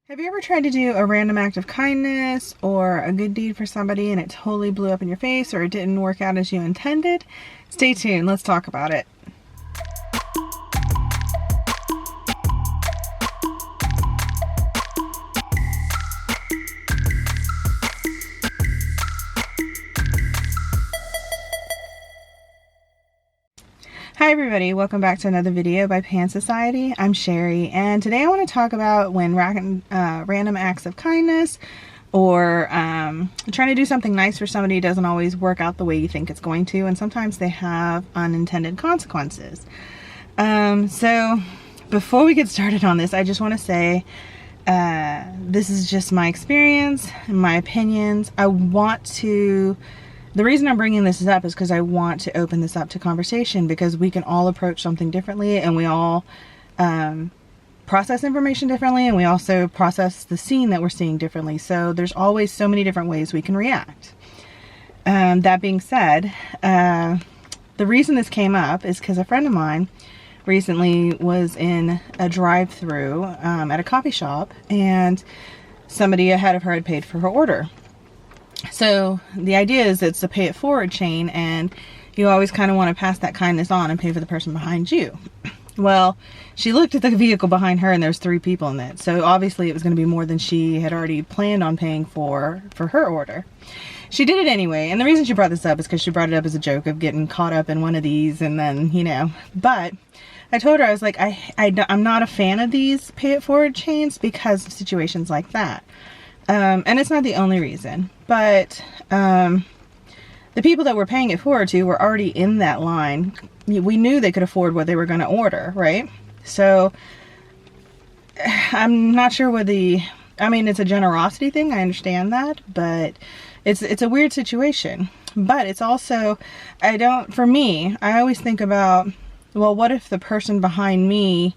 Have you ever tried to do a random act of kindness or a good deed for somebody and it totally blew up in your face, or it didn't work out as you intended? Stay tuned, let's talk about it. Hi everybody, welcome back to another video by Pan Society. I'm Cherie, and today I want to talk about when random acts of kindness or trying to do something nice for somebody doesn't always work out the way you think it's going to, and sometimes they have unintended consequences. So before we get started on this, I just want to say this is just my experience and my opinions. The reason I'm bringing this up is because I want to open this up to conversation, because we can all approach something differently, and we all process information differently, and we also process the scene that we're seeing differently. So there's always so many different ways we can react. That being said, the reason this came up is because a friend of mine recently was in a drive-through at a coffee shop, and somebody ahead of her had paid for her order. So the idea is it's a pay it forward chain, and you always kind of want to pass that kindness on and pay for the person behind you. Well, she looked at the vehicle behind her and there's 3 people in it. So obviously it was going to be more than she had already planned on paying for her order. She did it anyway. And the reason she brought this up is because she brought it up as a joke of getting caught up in one of these, and then, you know, but I told her, I was like, I'm not a fan of these pay it forward chains because of situations like that. And it's not the only reason, but the people that we're paying it forward to were already in that line. We knew they could afford what they were going to order, right? So I'm not sure what I mean, it's a generosity thing, I understand that, but it's a weird situation. But it's also, for me, I always think about, well, what if the person behind me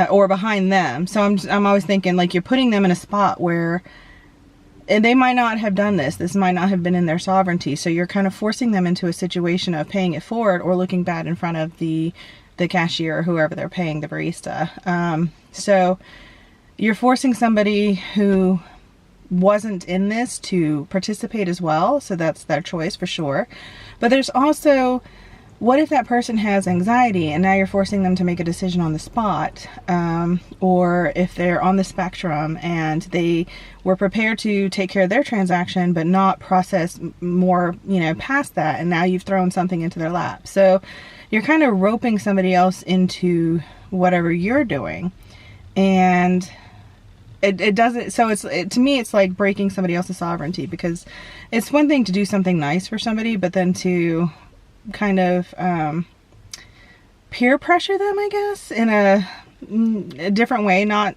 or behind them? So I'm always thinking, like, you're putting them in a spot where they might not have done this. This might not have been in their sovereignty. So you're kind of forcing them into a situation of paying it forward or looking bad in front of the cashier or whoever they're paying, the barista. So you're forcing somebody who wasn't in this to participate as well. So that's their choice for sure. But there's also, what if that person has anxiety and now you're forcing them to make a decision on the spot? Or if they're on the spectrum and they were prepared to take care of their transaction but not process more, past that, and now you've thrown something into their lap. So you're kind of roping somebody else into whatever you're doing. And it doesn't, so to me, it's like breaking somebody else's sovereignty, because it's one thing to do something nice for somebody, but then to kind of peer pressure them, I guess, in a different way, not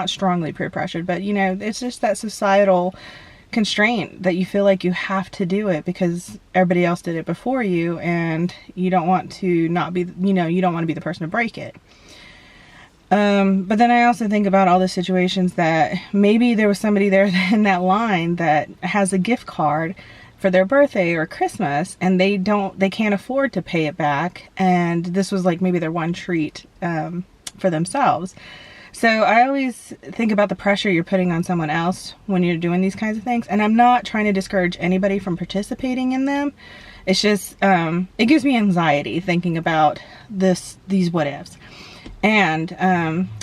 strongly peer pressured, but it's just that societal constraint that you feel like you have to do it because everybody else did it before you, and you don't want to not be, you don't want to be the person to break it. But then I also think about all the situations that maybe there was somebody there in that line that has a gift card for their birthday or Christmas, and they can't afford to pay it back, and this was like maybe their one treat for themselves. So I always think about the pressure you're putting on someone else when you're doing these kinds of things, and I'm not trying to discourage anybody from participating in them. It's just it gives me anxiety thinking about these what ifs. And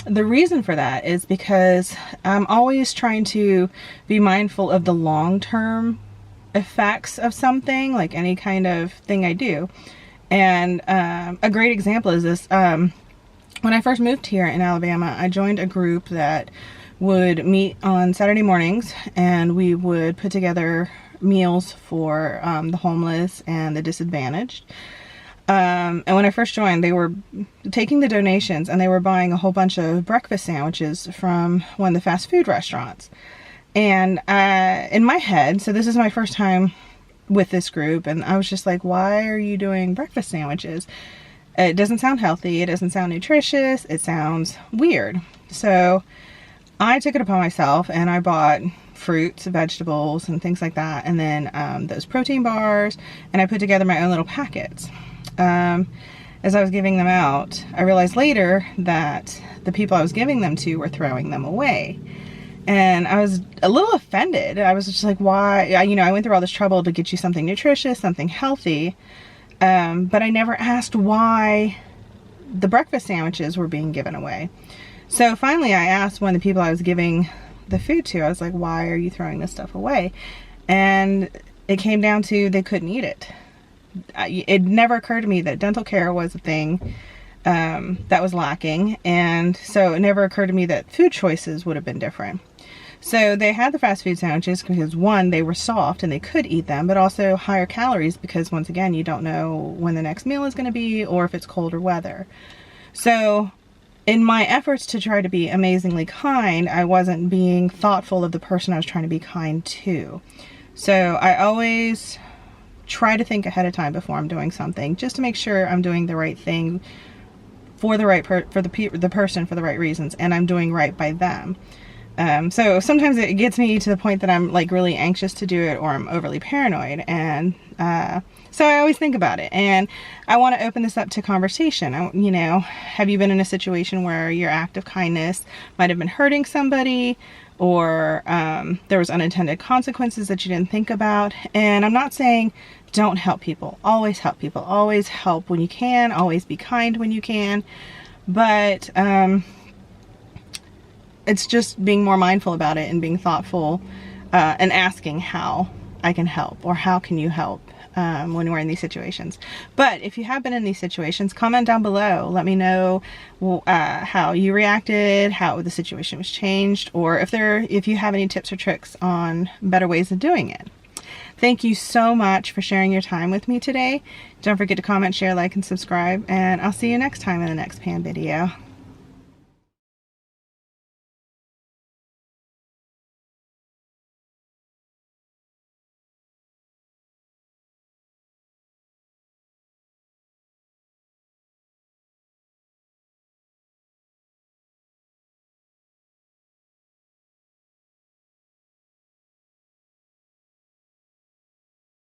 the reason for that is because I'm always trying to be mindful of the long-term effects of something, like any kind of thing I do. And a great example is this. When I first moved here in Alabama, I joined a group that would meet on Saturday mornings, and we would put together meals for the homeless and the disadvantaged. And when I first joined, they were taking the donations and they were buying a whole bunch of breakfast sandwiches from one of the fast food restaurants. And in my head, so this is my first time with this group, and I was just like, why are you doing breakfast sandwiches? It doesn't sound healthy. It doesn't sound nutritious. It sounds weird. So I took it upon myself and I bought fruits, vegetables, and things like that. And then those protein bars, and I put together my own little packets. As I was giving them out, I realized later that the people I was giving them to were throwing them away. And I was a little offended. I was just like, why? You know, I went through all this trouble to get you something nutritious, something healthy. But I never asked why the breakfast sandwiches were being given away. So finally I asked one of the people I was giving the food to, I was like, why are you throwing this stuff away? And it came down to they couldn't eat it. It never occurred to me that dental care was a thing that was lacking. And so it never occurred to me that food choices would have been different. So they had the fast food sandwiches because, one, they were soft and they could eat them, but also higher calories because, once again, you don't know when the next meal is going to be or if it's colder weather. So in my efforts to try to be amazingly kind, I wasn't being thoughtful of the person I was trying to be kind to. So I always try to think ahead of time before I'm doing something, just to make sure I'm doing the right thing for the right the person for the right reasons, and I'm doing right by them. So sometimes it gets me to the point that I'm like really anxious to do it, or I'm overly paranoid. And so I always think about it, and I want to open this up to conversation. You know, have you been in a situation where your act of kindness might have been hurting somebody, or there was unintended consequences that you didn't think about? And I'm not saying don't help people. Always help people. Always help when you can. Always be kind when you can. But it's just being more mindful about it and being thoughtful and asking how I can help, or how can you help when we're in these situations. But if you have been in these situations, comment down below. Let me know how you reacted, how the situation was changed, or if you have any tips or tricks on better ways of doing it. Thank you so much for sharing your time with me today. Don't forget to comment, share, like, and subscribe, and I'll see you next time in the next pan video.